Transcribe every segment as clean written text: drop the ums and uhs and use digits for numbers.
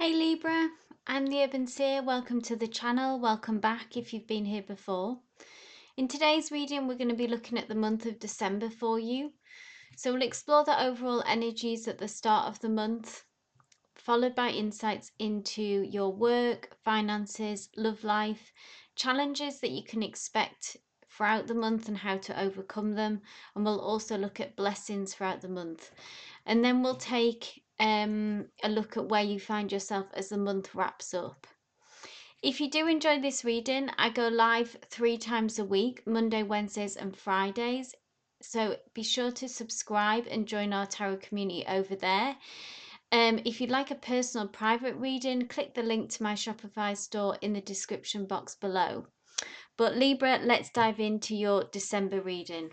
Hey Libra, I'm the Urban Seer. Welcome to the channel. Welcome back if you've been here before. In today's reading, we're going to be looking at the month of December for you. So we'll explore the overall energies at the start of the month, followed by insights into your work, finances, love life, challenges that you can expect throughout the month and how to overcome them. And we'll also look at blessings throughout the month. And then we'll take a look at where you find yourself as the month wraps up. If you do enjoy this reading, I go live 3 times a week, Monday, Wednesdays and Fridays. So be sure to subscribe and join our tarot community over there. If you'd like a personal private reading, click the link to my Shopify store in the description box below. But Libra, let's dive into your December reading.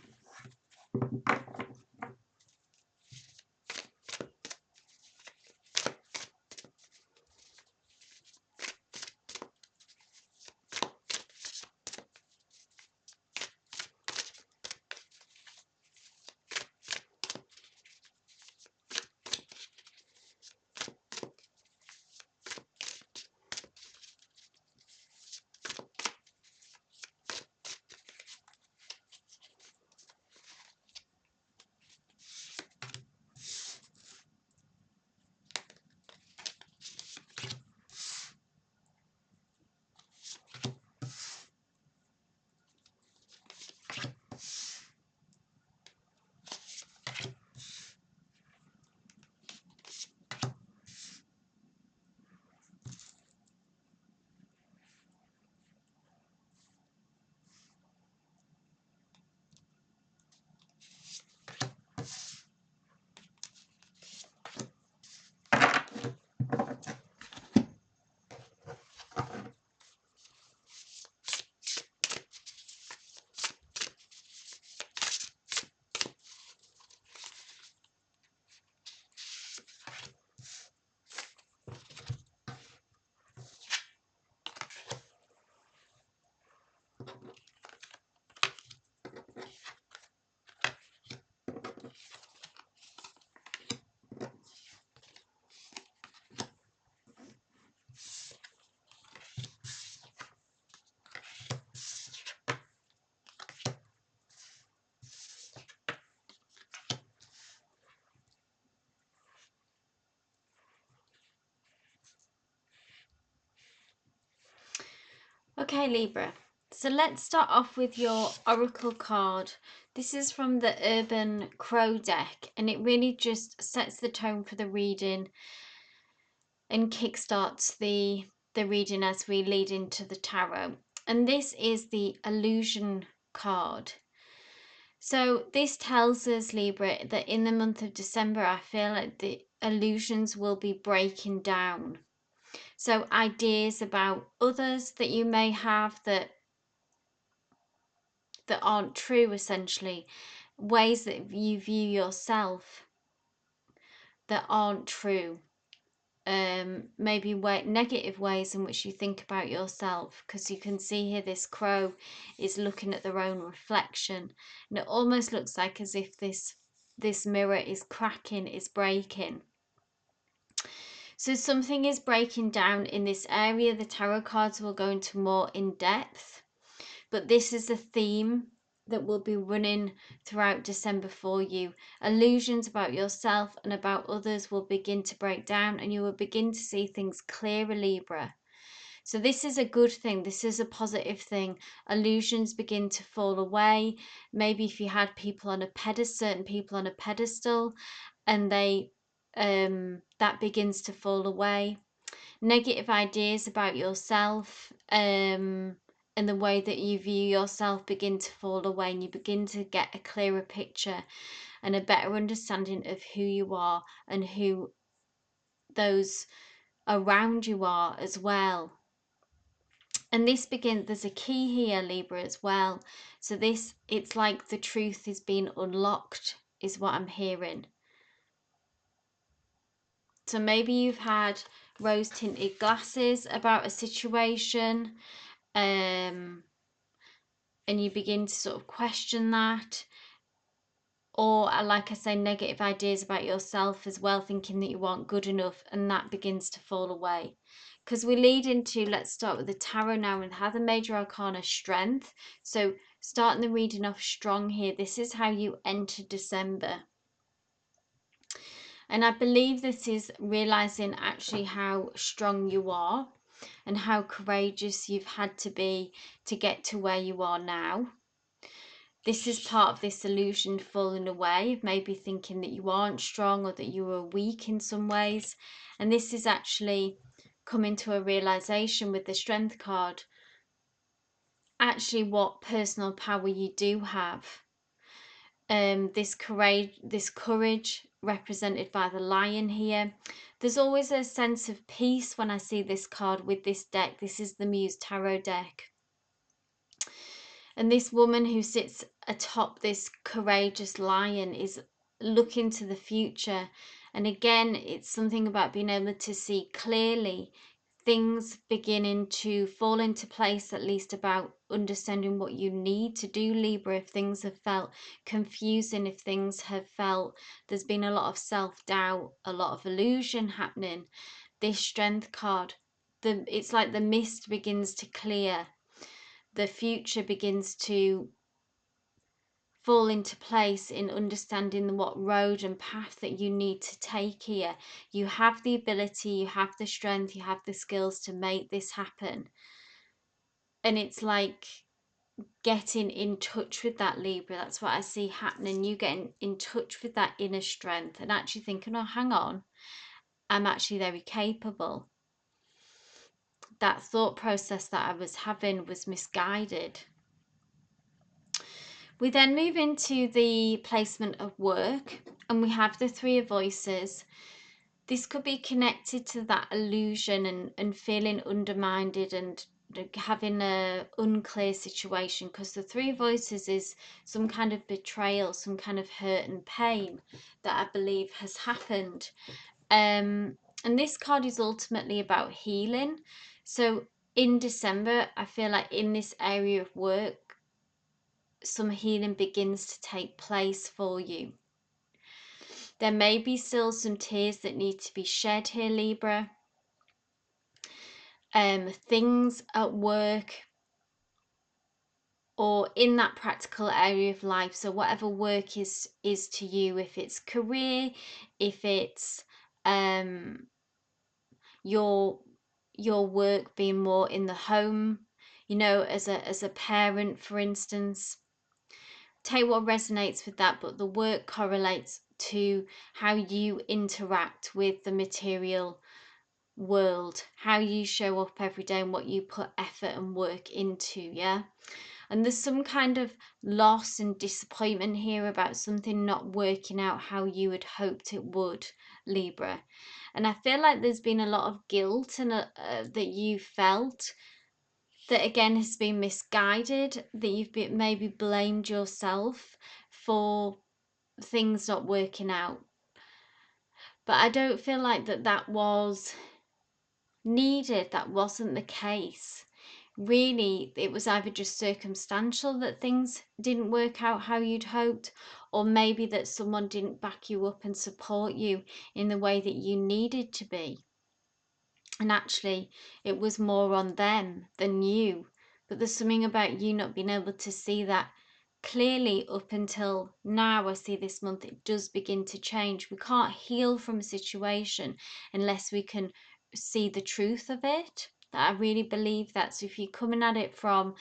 Okay, Libra. So let's start off with your Oracle card. This is from the Urban Crow deck, and it really just sets the tone for the reading and kickstarts the reading as we lead into the tarot. And this is the Illusion card. So this tells us, Libra, that in the month of December, I feel like the illusions will be breaking down. So ideas about others that you may have that aren't true, essentially, ways that you view yourself that aren't true, maybe negative ways in which you think about yourself, because you can see here this crow is looking at their own reflection, and it almost looks like as if this mirror is cracking, is breaking. So something is breaking down in this area. The tarot cards will go into more in depth, but this is a theme that will be running throughout December for you. Illusions about yourself and about others will begin to break down, and you will begin to see things clearer, Libra. So this is a good thing. This is a positive thing. Illusions begin to fall away. Maybe if you had people on a pedestal, certain people on a pedestal, and they that begins to fall away. Negative ideas about yourself and the way that you view yourself begin to fall away, and you begin to get a clearer picture and a better understanding of who you are and who those around you are as well. And this begins, there's a key here, Libra, as well. So this, it's like the truth is being unlocked, is what I'm hearing. So maybe you've had rose tinted glasses about a situation, and you begin to sort of question that, or like I say, negative ideas about yourself as well, thinking that you aren't good enough, and that begins to fall away. Because we lead into, let's start with the tarot now, and how the major arcana strength. So starting the reading off strong here, this is how you enter December. And I believe this is realizing actually how strong you are and how courageous you've had to be to get to where you are now. This is part of this illusion falling away of maybe thinking that you aren't strong or that you are weak in some ways. And this is actually coming to a realization with the strength card, actually what personal power you do have. This courage represented by the lion here. There's always a sense of peace when I see this card with this deck. This is the Muse Tarot deck. And this woman who sits atop this courageous lion is looking to the future. And again, it's something about being able to see clearly things beginning to fall into place, at least about understanding what you need to do, Libra. If things have felt confusing, if things have felt there's been a lot of self-doubt, a lot of illusion happening, this strength card, it's like the mist begins to clear. The future begins to fall into place in understanding what road and path that you need to take here. You have the ability, you have the strength, you have the skills to make this happen. And it's like getting in touch with that, Libra. That's what I see happening. You getting in touch with that inner strength and actually thinking, oh, hang on, I'm actually very capable. That thought process that I was having was misguided. We then move into the placement of work, and we have the Three of Voices. This could be connected to that illusion and feeling undermined and having a unclear situation, because the Three of Voices is some kind of betrayal, some kind of hurt and pain that I believe has happened. And this card is ultimately about healing. So in December, I feel like in this area of work, some healing begins to take place for you. There may be still some tears that need to be shed here, Libra. Things at work or in that practical area of life. So whatever work is to you, if it's career, if it's your work being more in the home, you know, as a parent, for instance. Take what resonates with that, but the work correlates to how you interact with the material world, how you show up every day and what you put effort and work into, yeah? And there's some kind of loss and disappointment here about something not working out how you had hoped it would, Libra. And I feel like there's been a lot of guilt and that you felt that again has been misguided, that you've maybe blamed yourself for things not working out. But I don't feel like that was needed. That wasn't the case. Really, it was either just circumstantial that things didn't work out how you'd hoped, or maybe that someone didn't back you up and support you in the way that you needed to be. And actually, it was more on them than you. But there's something about you not being able to see that clearly up until now. I see this month it does begin to change. We can't heal from a situation unless we can see the truth of it. I really believe that. So if you're coming at it from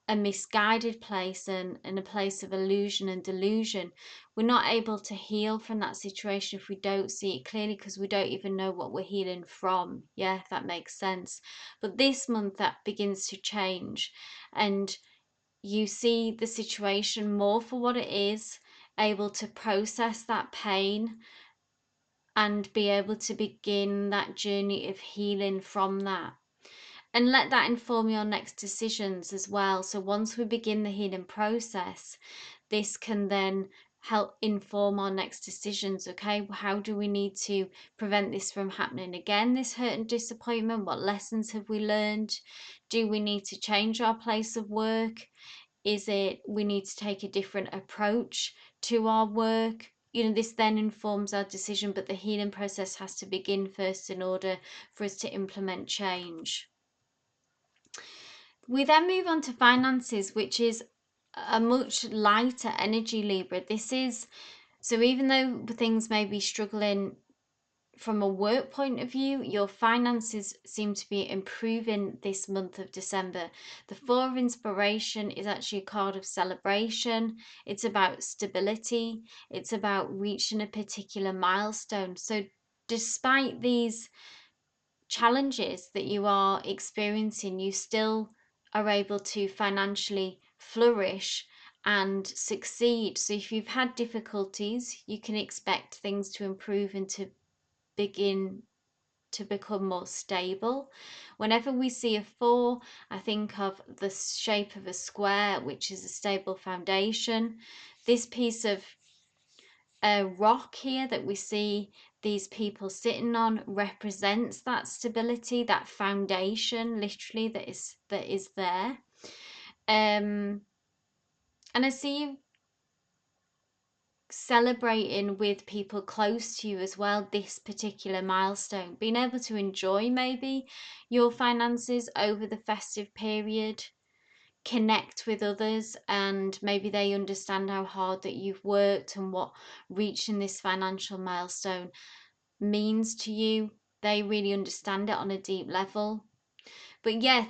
a misguided place and a place of illusion and delusion, we're not able to heal from that situation if we don't see it clearly, because we don't even know what we're healing from. Yeah, if that makes sense. But this month that begins to change, and you see the situation more for what it is, able to process that pain and be able to begin that journey of healing from that. And let that inform your next decisions as well. So once we begin the healing process, this can then help inform our next decisions. Okay, how do we need to prevent this from happening again, this hurt and disappointment? What lessons have we learned? Do we need to change our place of work? Is it we need to take a different approach to our work. This then informs our decision, but the healing process has to begin first in order for us to implement change. We then move on to finances, which is a much lighter energy, Libra. So even though things may be struggling from a work point of view, your finances seem to be improving this month of December. The Four of Inspiration is actually a card of celebration. It's about stability. It's about reaching a particular milestone. So despite these challenges that you are experiencing, you still are able to financially flourish and succeed. So if you've had difficulties, you can expect things to improve and to begin to become more stable. Whenever we see a 4, I think of the shape of a square, which is a stable foundation. This piece of rock here that we see these people sitting on represents that stability, that foundation, literally, that is there. And I see you celebrating with people close to you as well this particular milestone, being able to enjoy maybe your finances over the festive period, connect with others, and maybe they understand how hard that you've worked and what reaching this financial milestone means to you. They really understand it on a deep level. But yeah,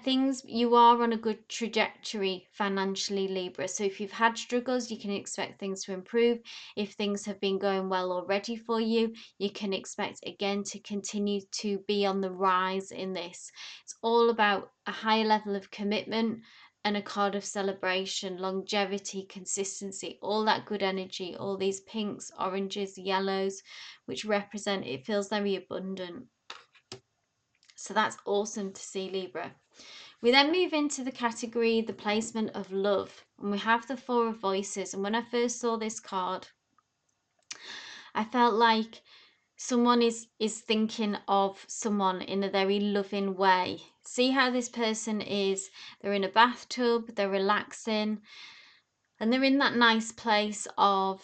you are on a good trajectory financially, Libra. So if you've had struggles, you can expect things to improve. If things have been going well already for you, you can expect again to continue to be on the rise in this. It's all about a higher level of commitment and a card of celebration, longevity, consistency, all that good energy, all these pinks, oranges, yellows, which represent, it feels very abundant. So that's awesome to see, Libra. We then move into the category, the placement of love. And we have the Four of Voices. And when I first saw this card, I felt like someone is thinking of someone in a very loving way. See how this person is? They're in a bathtub, they're relaxing, and they're in that nice place of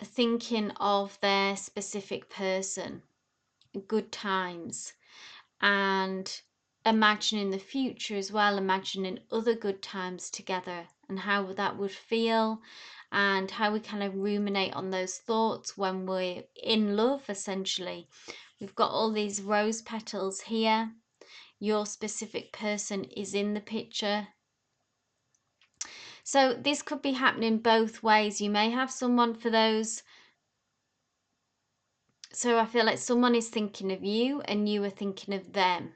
thinking of their specific person, good times, and imagining the future as well, imagining other good times together and how that would feel, and how we kind of ruminate on those thoughts when we're in love. Essentially, we've got all these rose petals here. Your specific person is in the picture. So this could be happening both ways. You may have someone for those. So I feel like someone is thinking of you and you are thinking of them.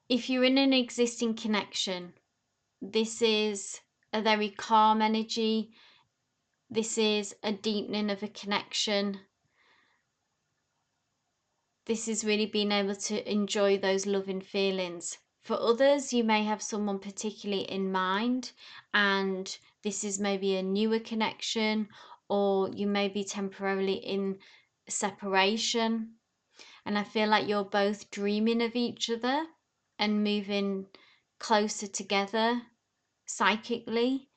If you're in an existing connection, this is a very calm energy. This is a deepening of a connection. This is really being able to enjoy those loving feelings. For others, you may have someone particularly in mind, and this is maybe a newer connection, or you may be temporarily in separation. And I feel like you're both dreaming of each other and moving closer together psychically.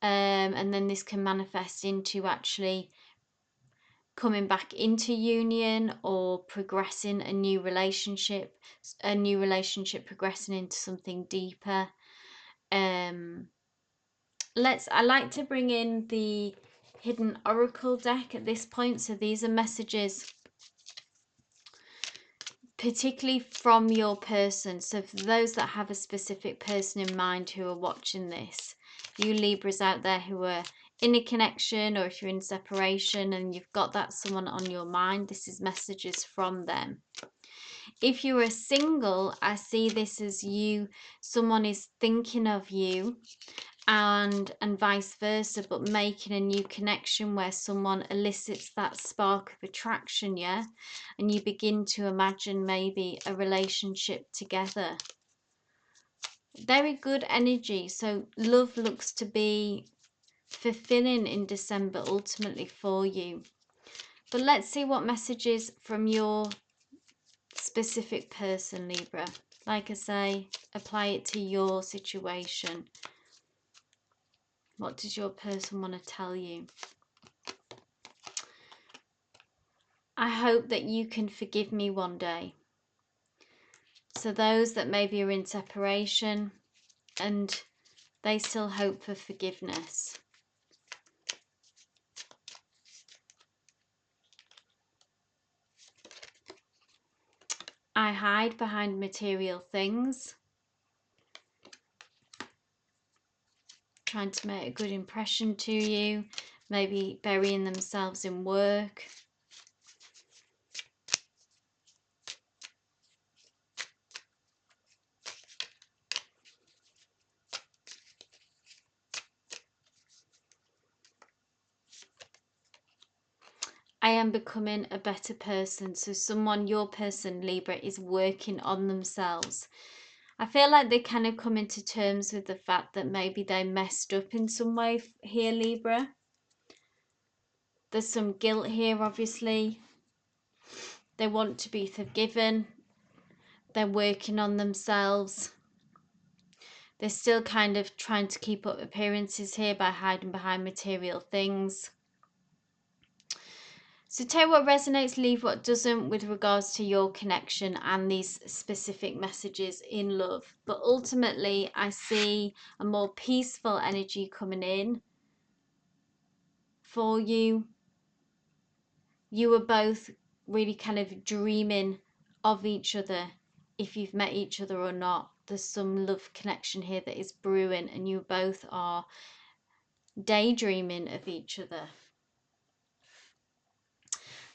And then this can manifest into actually coming back into union or progressing a new relationship progressing into something deeper. I like to bring in the hidden oracle deck at this point. So these are messages particularly from your person. So for those that have a specific person in mind who are watching this, you Libras out there who are in a connection, or if you're in separation and you've got that someone on your mind, this is messages from them. If you are single, I see this as someone is thinking of you, and vice versa, but making a new connection where someone elicits that spark of attraction, yeah, and you begin to imagine maybe a relationship together. Very good energy. So love looks to be fulfilling in December ultimately for you. But let's see what messages from your specific person, Libra. Like I say, apply it to your situation. What does your person want to tell you? I hope that you can forgive me one day. So those that maybe are in separation and they still hope for forgiveness. I hide behind material things, trying to make a good impression to you, maybe burying themselves in work. I am becoming a better person. So someone, your person, Libra, is working on themselves. I feel like they kind of come into terms with the fact that maybe they messed up in some way here, Libra. There's some guilt here, obviously. They want to be forgiven. They're working on themselves. They're still kind of trying to keep up appearances here by hiding behind material things. So take what resonates, leave what doesn't with regards to your connection and these specific messages in love. But ultimately, I see a more peaceful energy coming in for you. You were both really kind of dreaming of each other, if you've met each other or not. There's some love connection here that is brewing, and you both are daydreaming of each other.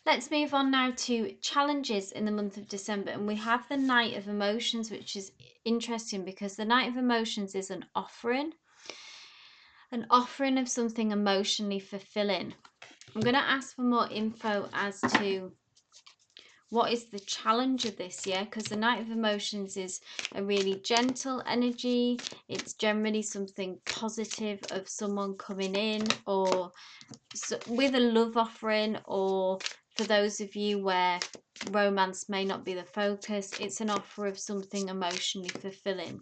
Let's move on now to challenges in the month of December. And we have the Knight of Emotions, which is interesting because the Knight of Emotions is an offering of something emotionally fulfilling. I'm going to ask for more info as to what is the challenge of this year, because the Knight of Emotions is a really gentle energy. It's generally something positive of someone coming in, or with a love offering, or for those of you where romance may not be the focus, it's an offer of something emotionally fulfilling.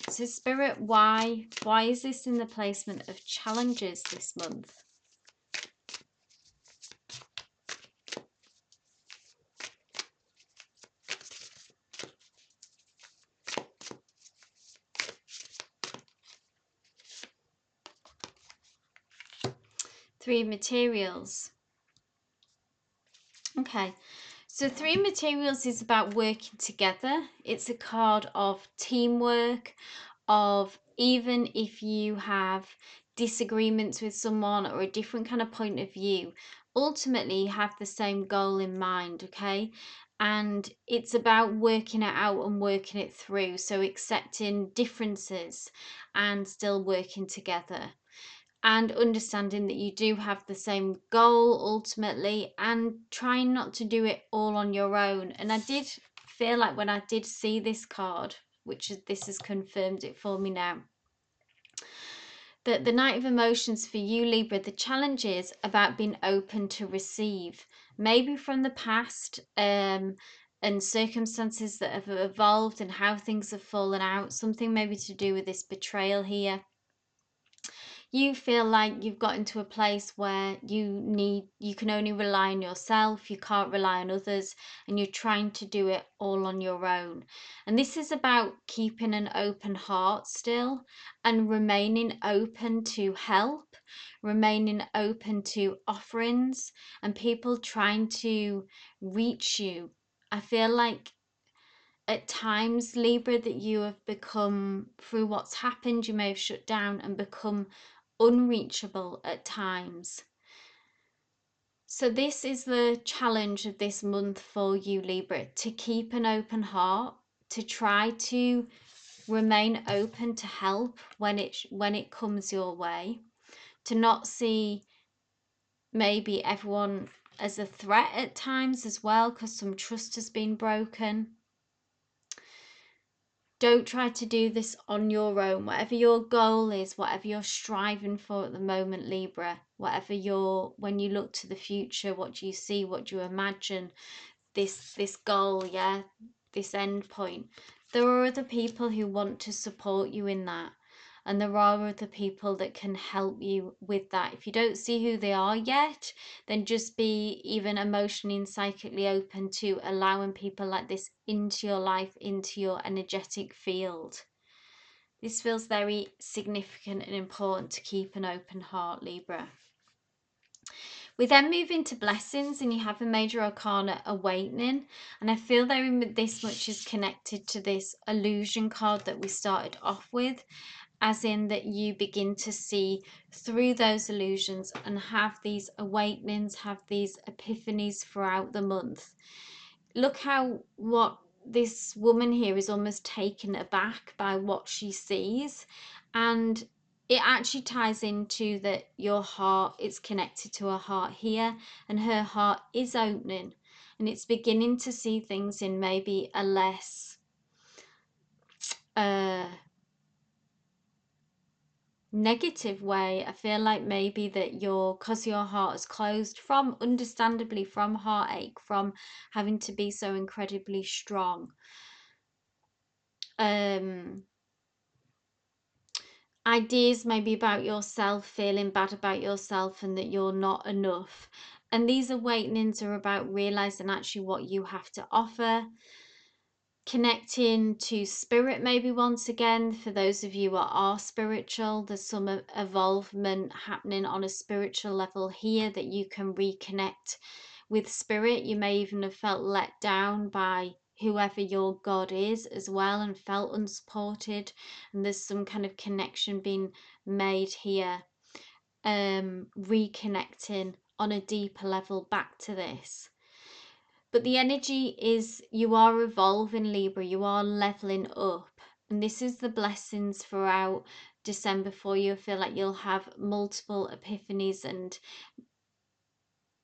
So Spirit, why is this in the placement of challenges this month? Three materials. Okay, so three materials is about working together. It's a card of teamwork, of even if you have disagreements with someone or a different kind of point of view, ultimately you have the same goal in mind, okay? And it's about working it out and working it through. So accepting differences and still working together, and understanding that you do have the same goal ultimately, and trying not to do it all on your own. And I did feel like when I did see this card, which is, this has confirmed it for me now, that the Knight of Emotions for you, Libra, the challenge is about being open to receive, maybe from the past, and circumstances that have evolved and how things have fallen out, something maybe to do with this betrayal here. You feel like you've got into a place where you can only rely on yourself, you can't rely on others, and you're trying to do it all on your own. And this is about keeping an open heart still, and remaining open to help, remaining open to offerings, and people trying to reach you. I feel like at times, Libra, that you have become, through what's happened, you may have shut down and become unreachable at times. So this is the challenge of this month for you, Libra, to keep an open heart, to try to remain open to help when it comes your way, to not see maybe everyone as a threat at times as well, because some trust has been broken. Don't try to do this on your own. Whatever your goal is, whatever you're striving for at the moment, Libra, whatever when you look to the future, what do you see, what do you imagine, this goal, yeah, this end point, there are other people who want to support you in that. and there are other people that can help you with that. If you don't see who they are yet, then just be even emotionally and psychically open to allowing people like this into your life, into your energetic field. This feels very significant and important to keep an open heart, Libra. We then move into blessings, and you have a major arcana awakening, and I feel this much is connected to this illusion card that we started off with, as in that you begin to see through those illusions and have these awakenings, have these epiphanies throughout the month. Look how what this woman here is almost taken aback by what she sees, and it actually ties into that your heart is connected to her heart here, and her heart is opening, and it's beginning to see things in maybe a less negative way. I feel like maybe that because your heart is closed from, understandably, from heartache, from having to be so incredibly strong, ideas maybe about yourself, feeling bad about yourself and that you're not enough. And these awakenings are about realizing actually what you have to offer, connecting to spirit maybe once again. For those of you who are spiritual, there's some evolvement happening on a spiritual level here, that you can reconnect with spirit. You may even have felt let down by whoever your God is as well, and felt unsupported, and there's some kind of connection being made here, reconnecting on a deeper level back to this. But the energy is, you are evolving, Libra, you are leveling up. And this is the blessings throughout December for you. I feel like you'll have multiple epiphanies and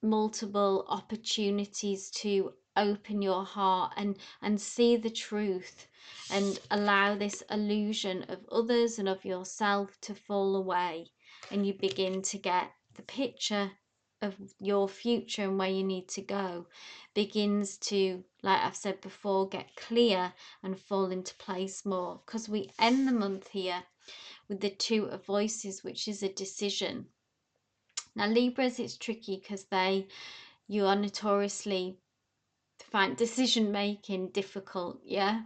multiple opportunities to open your heart and see the truth, and allow this illusion of others and of yourself to fall away, and you begin to get the picture of your future and where you need to go begins to, like I've said before, get clear and fall into place more, because we end the month here with the Two of Voices, which is a decision. Now Libras, it's tricky because you are notoriously find decision making difficult, yeah?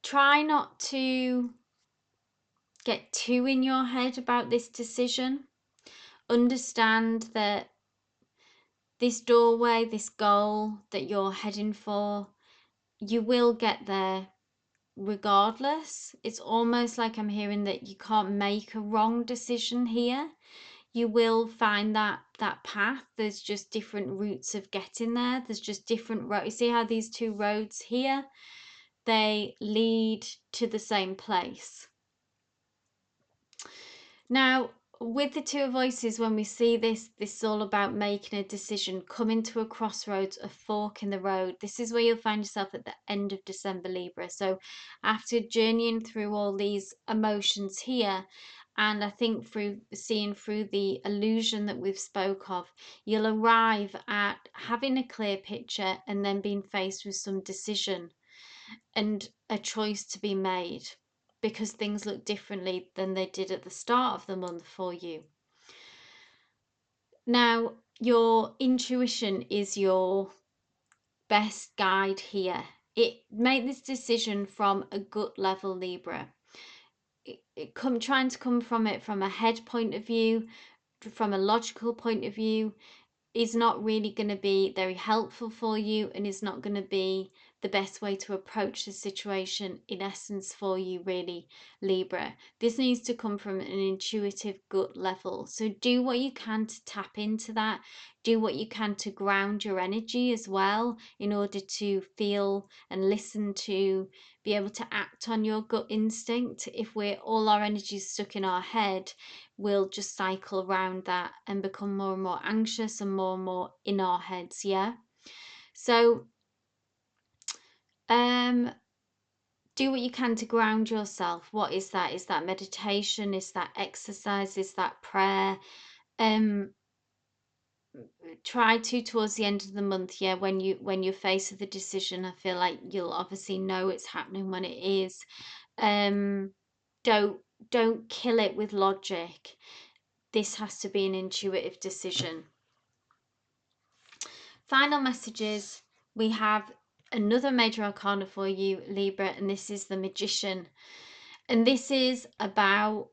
Try not to get too in your head about this decision. Understand that this doorway, this goal that you're heading for, you will get there regardless. It's almost like I'm hearing that you can't make a wrong decision here. You will find that path. There's just different routes of getting there. There's just different roads. You see how these two roads here, they lead to the same place. Now, with the Two of Voices, when we see this is all about making a decision, coming to a crossroads, a fork in the road. This is where you'll find yourself at the end of December, Libra. So after journeying through all these emotions here, and I think through seeing through the illusion that we've spoke of, you'll arrive at having a clear picture and then being faced with some decision and a choice to be made, because things look differently than they did at the start of the month for you. Now, your intuition is your best guide here. Make this decision from a gut level, Libra. Trying to come from it from a head point of view, from a logical point of view, is not really going to be very helpful for you, and is not going to be the best way to approach the situation in essence for you, really, Libra. This needs to come from an intuitive gut level. So do what you can to tap into that. Do what you can to ground your energy as well, in order to feel and listen, to be able to act on your gut instinct. If we're all our energy stuck in our head, we'll just cycle around that and become more and more anxious and more in our heads, yeah? So do what you can to ground yourself. What is that? Is that meditation? Is that exercise? Is that prayer? try to towards the end of the month, yeah, when you're faced with a decision, I feel like you'll obviously know it's happening when it is. um don't don't kill it with logic. This has to be an intuitive decision. Final messages. We have another major arcana for you, Libra, and this is the Magician. And this is about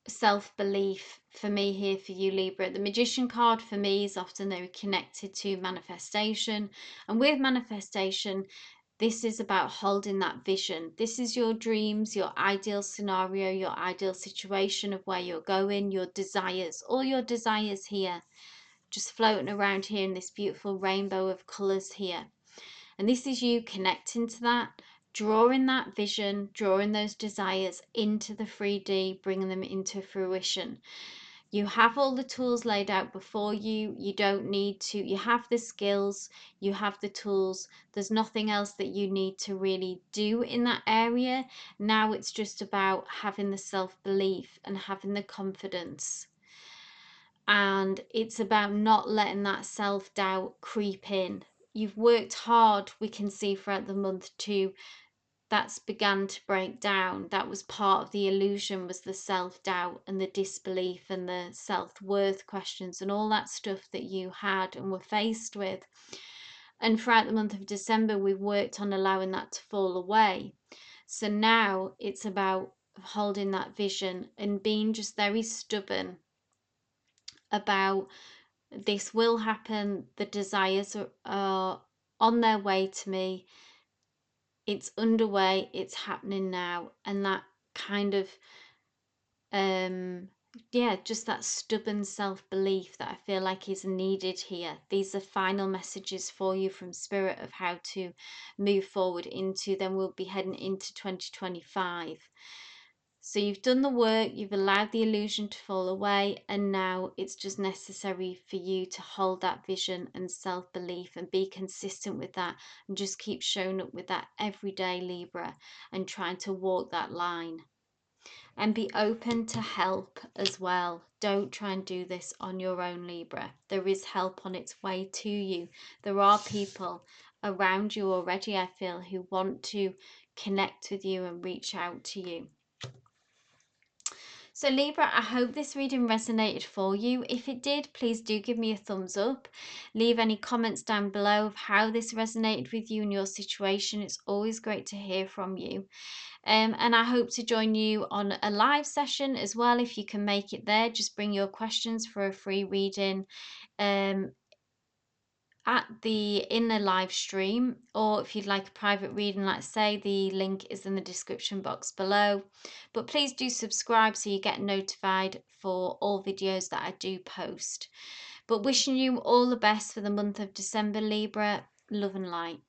self-belief for me here for you, Libra. The Magician card for me is often very connected to manifestation, and with manifestation, this is about holding that vision. This is your dreams, your ideal scenario, your ideal situation of where you're going, your desires, all your desires here, just floating around here in this beautiful rainbow of colours here. And this is you connecting to that, drawing that vision, drawing those desires into the 3D, bringing them into fruition. You have all the tools laid out before you. You don't need to, you have the skills, you have the tools. There's nothing else that you need to really do in that area. Now it's just about having the self-belief and having the confidence. And it's about not letting that self-doubt creep in. You've worked hard, we can see, throughout the month to, that's began to break down. That was part of the illusion, was the self-doubt and the disbelief and the self-worth questions and all that stuff that you had and were faced with. And throughout the month of December, we've worked on allowing that to fall away. So now it's about holding that vision and being just very stubborn about, this will happen, the desires are on their way to me, it's underway, it's happening now. And that kind of yeah, just that stubborn self-belief that I feel like is needed here. These are final messages for you from Spirit of how to move forward into, then we'll be heading into 2025. So you've done the work, you've allowed the illusion to fall away, and now it's just necessary for you to hold that vision and self-belief and be consistent with that, and just keep showing up with that every day, Libra, and trying to walk that line. And be open to help as well. Don't try and do this on your own, Libra. There is help on its way to you. There are people around you already, I feel, who want to connect with you and reach out to you. So Libra, I hope this reading resonated for you. If it did, please do give me a thumbs up. Leave any comments down below of how this resonated with you and your situation. It's always great to hear from you. And I hope to join you on a live session as well. If you can make it there, just bring your questions for a free reading in the live stream, or if you'd like a private reading, like I say, the link is in the description box below. But please do subscribe so you get notified for all videos that I do post. But wishing you all the best for the month of December, Libra. Love and light.